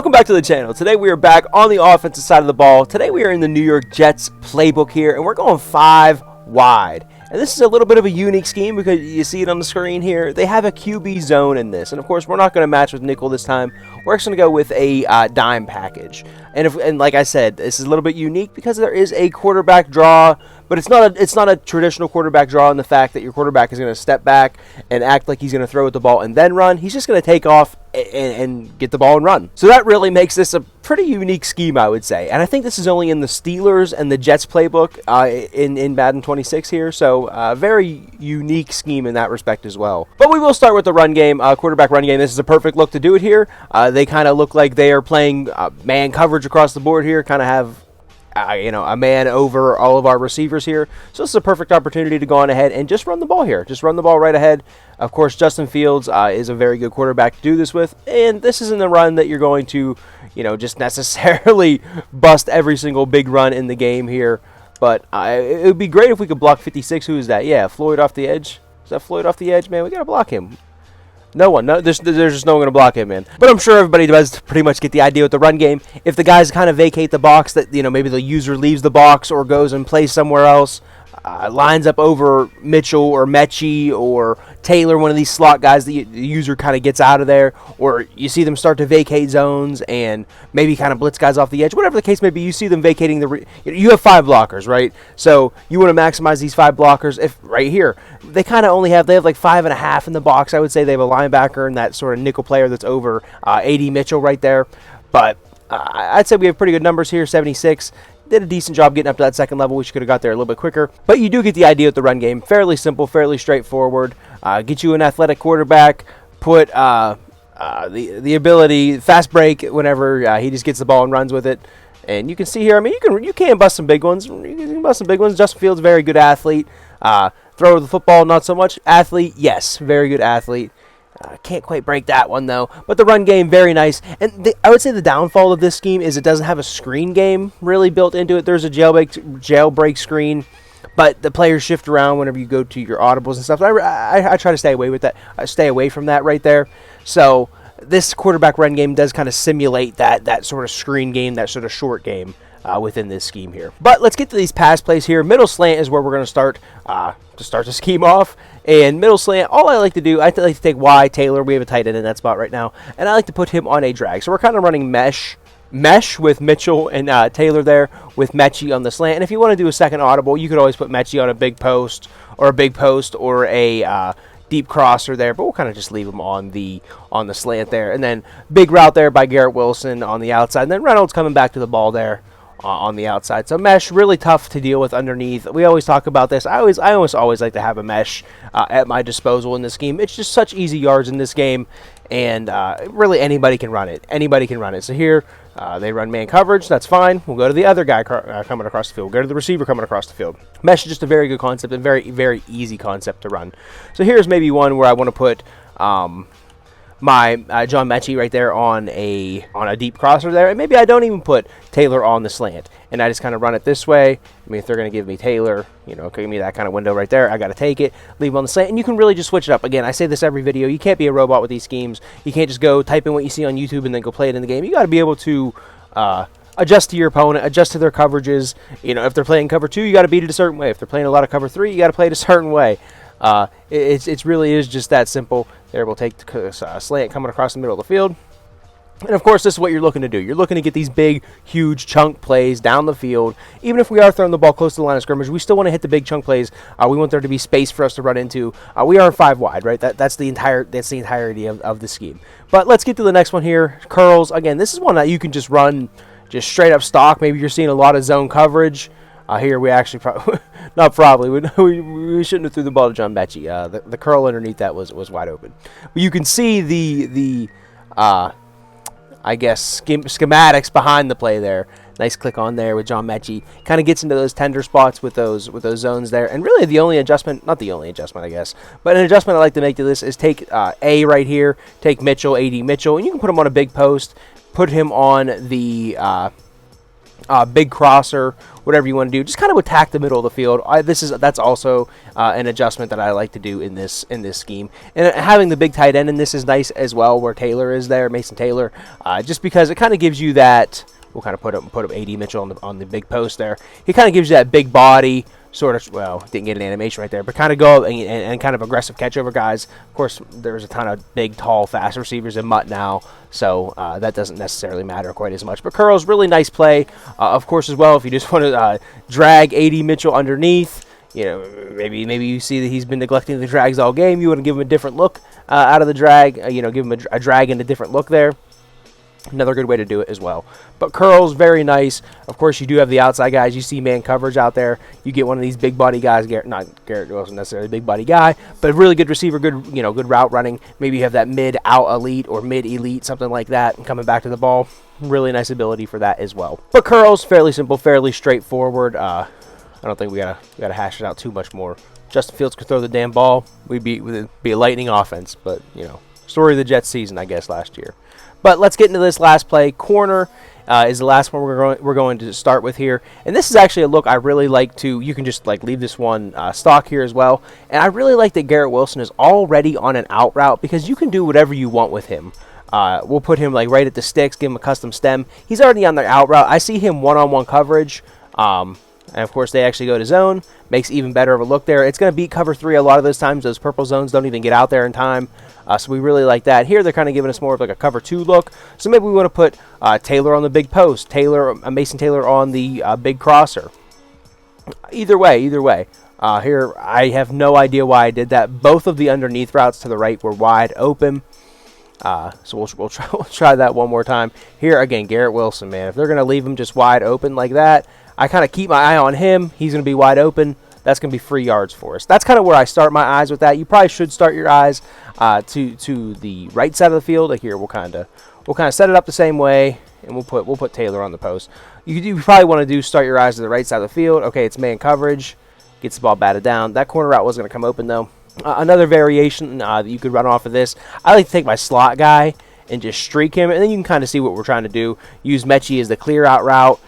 Welcome back to the channel. Today we are back on the offensive side of the ball. Today we are in the New York Jets playbook here, and we're going 5 wide. And this is a little bit of a unique scheme because you see it on the screen here. They have a QB zone in this, and of course we're not going to match with nickel this time. We're actually going to go with a dime package. And like I said, this is a little bit unique because there is a quarterback draw, but it's not a traditional quarterback draw in the fact that your quarterback is going to step back and act like he's going to throw at the ball and then run. He's just going to take off and get the ball and run. So that really makes this a pretty unique scheme, I would say. And I think this is only in the Steelers and the Jets playbook in Madden 26 here. So very unique scheme in that respect as well. But we will start with the run game, quarterback run game. This is a perfect look to do it here. They kind of look like they are playing man coverage across the board here, kind of have a man over all of our receivers here. So this is a perfect opportunity to go on ahead and just run the ball here. Just run the ball right ahead. Of course, Justin Fields is a very good quarterback to do this with. And this isn't the run that you're going to, just necessarily bust every single big run in the game here. But it would be great if we could block 56. Who is that? Yeah, Floyd off the edge. Is that Floyd off the edge? Man, we got to block him. No one. No, there's just no one going to block him, man. But I'm sure everybody does pretty much get the idea with the run game. If the guys kind of vacate the box, that maybe the user leaves the box or goes and plays somewhere else, lines up over Mitchell or Mechie or Taylor, one of these slot guys, the user kind of gets out of there, or you see them start to vacate zones and maybe kind of blitz guys off the edge. Whatever the case may be, you see them vacating you have 5 blockers, right? So you want to maximize these 5 blockers. If right here, they kind of only have like 5.5 in the box. I would say they have a linebacker and that sort of nickel player that's over 80 Mitchell right there. But I'd say we have pretty good numbers here, 76. Did a decent job getting up to that second level. We should have got there a little bit quicker. But you do get the idea with the run game. Fairly simple, fairly straightforward. Get you an athletic quarterback. Put the ability, fast break whenever he just gets the ball and runs with it. And you can see here, I mean, you can bust some big ones. You can bust some big ones. Justin Fields, very good athlete. Throw the football, not so much. Athlete, yes, very good athlete. Can't quite break that one, though. But the run game, very nice. And I would say the downfall of this scheme is it doesn't have a screen game really built into it. There's a jailbreak screen, but the players shift around whenever you go to your audibles and stuff. So I try to stay away with that. Stay away from that right there. So this quarterback run game does kind of simulate that sort of screen game, that sort of short game within this scheme here. But let's get to these pass plays here. Middle slant is where we're going to start the scheme off. And middle slant, all I like to do, I like to take Y, Taylor. We have a tight end in that spot right now. And I like to put him on a drag. So we're kind of running mesh with Mitchell and Taylor there with Mechie on the slant. And if you want to do a second audible, you could always put Mechie on a big post or a deep crosser there. But we'll kind of just leave him on the slant there. And then big route there by Garrett Wilson on the outside. And then Reynolds coming back to the ball there. On the outside. So mesh, really tough to deal with underneath. We always talk about this. I always like to have a mesh at my disposal in this game. It's just such easy yards in this game, and really anybody can run it. Anybody can run it. So here, they run man coverage. That's fine. We'll go to the other guy coming across the field. We'll go to the receiver coming across the field. Mesh is just a very good concept and very, very easy concept to run. So here's maybe one where I want to put my John Mechie right there on a deep crosser there, and maybe I don't even put Taylor on the slant, and I just kind of run it this way. I mean, if they're going to give me Taylor, give me that kind of window right there, I got to take it, leave him on the slant, and you can really just switch it up. Again, I say this every video, you can't be a robot with these schemes. You can't just go type in what you see on YouTube and then go play it in the game. You got to be able to adjust to your opponent, adjust to their coverages. If they're playing cover 2, you got to beat it a certain way. If they're playing a lot of cover 3, you got to play it a certain way. It really is just that simple. There, we'll take the slant coming across the middle of the field. And, of course, this is what you're looking to do. You're looking to get these big, huge chunk plays down the field. Even if we are throwing the ball close to the line of scrimmage, we still want to hit the big chunk plays. We want there to be space for us to run into. We are 5 wide, right? That's the entirety of the scheme. But let's get to the next one here. Curls. Again, this is one that you can just run just straight up stock. Maybe you're seeing a lot of zone coverage. Here we actually we shouldn't have threw the ball to John Mechie. The curl underneath that was wide open. But you can see the I guess schematics behind the play there. Nice click on there with John Mechie. Kind of gets into those tender spots with those zones there. And really the only adjustment, not the only adjustment I guess, but an adjustment I like to make to this is take A right here, take Mitchell, AD Mitchell, and you can put him on a big post, put him on the big crosser, whatever you want to do. Just kind of attack the middle of the field. That's also an adjustment that I like to do in this scheme. And having the big tight end in this is nice as well, where Taylor is there, Mason Taylor, just because it kind of gives you that. We'll kind of put up AD Mitchell on the big post there. He kind of gives you that big body. Sort of, well, didn't get an animation right there, but kind of go and kind of aggressive catch over guys. Of course, there's a ton of big, tall, fast receivers in Mutt now, so that doesn't necessarily matter quite as much. But curls, really nice play, of course, as well. If you just want to drag AD Mitchell underneath, you know, maybe you see that he's been neglecting the drags all game. You want to give him a different look out of the drag. You know, give him a drag and a different look there. Another good way to do it as well. But curls, very nice. Of course, you do have the outside guys. You see man coverage out there. You get one of these big body guys. Not Garrett wasn't necessarily a big body guy, but a really good receiver, good route running. Maybe you have that mid out elite or mid elite, something like that, and coming back to the ball. Really nice ability for that as well. But curls, fairly simple, fairly straightforward. I don't think we gotta hash it out too much more. Justin Fields could throw the damn ball. We'd be a lightning offense, but you know, story of the Jets season, I guess, last year. But let's get into this last play. Corner is the last one we're going to start with here. And this is actually a look I really like to. You can just like leave this one stock here as well. And I really like that Garrett Wilson is already on an out route because you can do whatever you want with him. We'll put him like right at the sticks, give him a custom stem. He's already on the out route. I see him one-on-one coverage. And of course, they actually go to zone. Makes even better of a look there. It's going to beat cover 3 a lot of those times. Those purple zones don't even get out there in time. So we really like that. Here, they're kind of giving us more of like a cover 2 look. So maybe we want to put Taylor on the big post. Mason Taylor on the big crosser. Either way. Here, I have no idea why I did that. Both of the underneath routes to the right were wide open. So we'll try that one more time. Here, again, Garrett Wilson, man. If they're going to leave him just wide open like that, I kind of keep my eye on him. He's going to be wide open. That's going to be free yards for us. That's kind of where I start my eyes with that. You probably should start your eyes to the right side of the field. Here, we'll kind of set it up the same way, and we'll put Taylor on the post. You probably want to start your eyes to the right side of the field. Okay, it's man coverage. Gets the ball batted down. That corner route wasn't going to come open, though. Another variation that you could run off of this, I like to take my slot guy and just streak him, and then you can kind of see what we're trying to do. Use Mechie as the clear out route.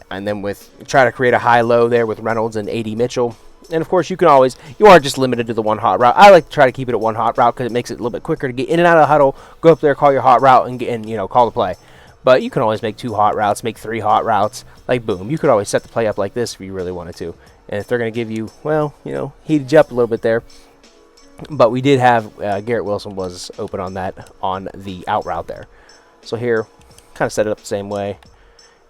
And then try to create a high-low there with Reynolds and AD Mitchell. And, of course, you aren't just limited to the one hot route. I like to try to keep it at one hot route because it makes it a little bit quicker to get in and out of the huddle, go up there, call your hot route, and call the play. But you can always make 2 hot routes, make 3 hot routes. Like, boom. You could always set the play up like this if you really wanted to. And if they're going to give you, heated you up a little bit there. But we did have Garrett Wilson was open on the out route there. So here, kind of set it up the same way.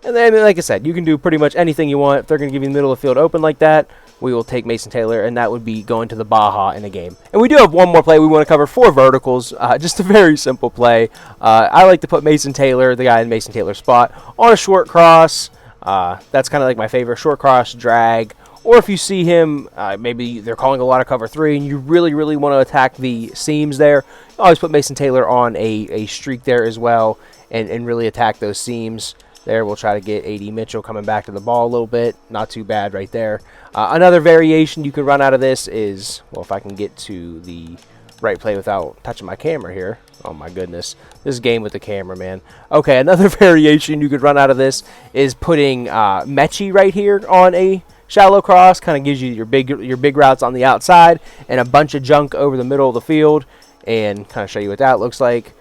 And then, like I said, you can do pretty much anything you want. If they're going to give you the middle of the field open like that, we will take Mason Taylor, and that would be going to the Baja in a game. And we do have one more play. We want to cover 4 verticals. Just a very simple play. I like to put Mason Taylor, the guy in Mason Taylor's spot, on a short cross. That's kind of like my favorite. Short cross, drag. Or if you see him, maybe they're calling a lot of cover 3, and you really, really want to attack the seams there, always put Mason Taylor on a streak there as well and really attack those seams. There, we'll try to get AD Mitchell coming back to the ball a little bit. Not too bad right there. Another variation you can run out of this is, well, if I can get to the right play without touching my camera here. Oh, my goodness. This game with the camera, man. Okay, another variation you could run out of this is putting Mechie right here on a shallow cross. Kind of gives you your big routes on the outside and a bunch of junk over the middle of the field. And kind of show you what that looks like.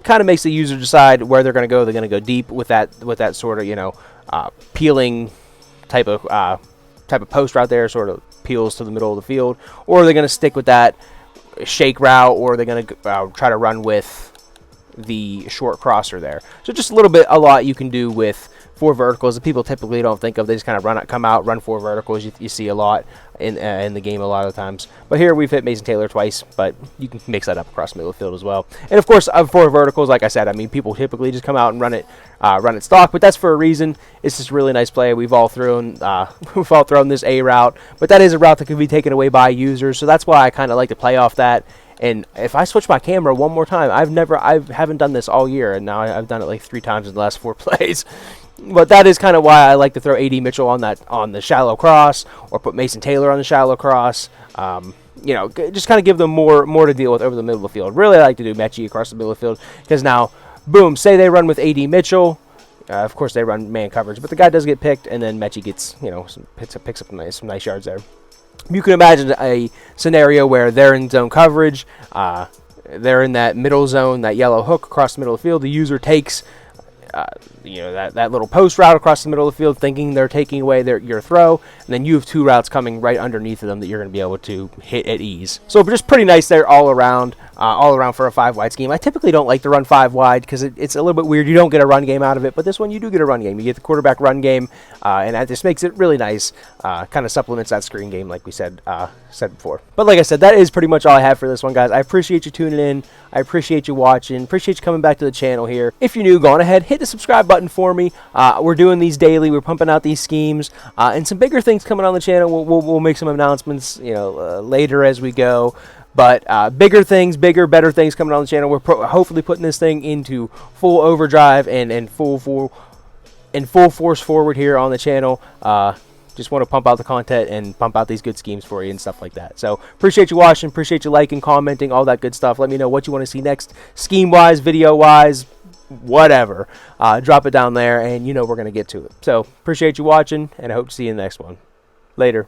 Kind of makes the user decide where they're going to go. They're going to go deep with that sort of peeling type of post route there, sort of peels to the middle of the field, or they're going to stick with that shake route, or they're going to try to run with the short crosser there. So just a lot you can do with 4 verticals that people typically don't think of. They just kind of come out, run 4 verticals. You see a lot in the game a lot of times. But here we've hit Mason Taylor twice, but you can mix that up across the middle of the field as well. And of course, 4 verticals, like I said, I mean, people typically just come out and run it stock, but that's for a reason. It's just a really nice play. We've all thrown this A route, but that is a route that can be taken away by users. So that's why I kind of like to play off that. And if I switch my camera one more time, I haven't done this all year, and now I've done it like 3 times in the last 4 plays. But that is kind of why I like to throw AD Mitchell on the shallow cross, or put Mason Taylor on the shallow cross. Just kind of give them more to deal with over the middle of the field. Really, I like to do Mechie across the middle of the field because now, boom, say they run with AD Mitchell. Of course, they run man coverage, but the guy does get picked, and then Mechie gets, you know, picks up some nice yards there. You can imagine a scenario where they're in zone coverage, they're in that middle zone, that yellow hook across the middle of the field. The user takes, you know, that little post route across the middle of the field, thinking they're taking away your throw, and then you have 2 routes coming right underneath of them that you're going to be able to hit at ease. So just pretty nice there all around for a 5-wide scheme. I typically don't like to run 5 wide because it's a little bit weird. You don't get a run game out of it, but this one you do get a run game. You get the quarterback run game, and that just makes it really nice. Kind of supplements that screen game, like we said before. But like I said, that is pretty much all I have for this one, guys. I appreciate you tuning in. I appreciate you watching. Appreciate you coming back to the channel here. If you're new, go on ahead, hit the subscribe button for me. We're doing these daily. We're pumping out these schemes, and some bigger things coming on the channel. We'll make some announcements, you know, later as we go. But bigger things, better things coming on the channel. We're hopefully putting this thing into full overdrive and full force forward here on the channel. Just want to pump out the content and pump out these good schemes for you and stuff like that. So appreciate you watching, appreciate you liking, commenting, all that good stuff. Let me know what you want to see next, scheme-wise, video-wise, whatever. Drop it down there, and you know we're going to get to it. So appreciate you watching, and I hope to see you in the next one. Later.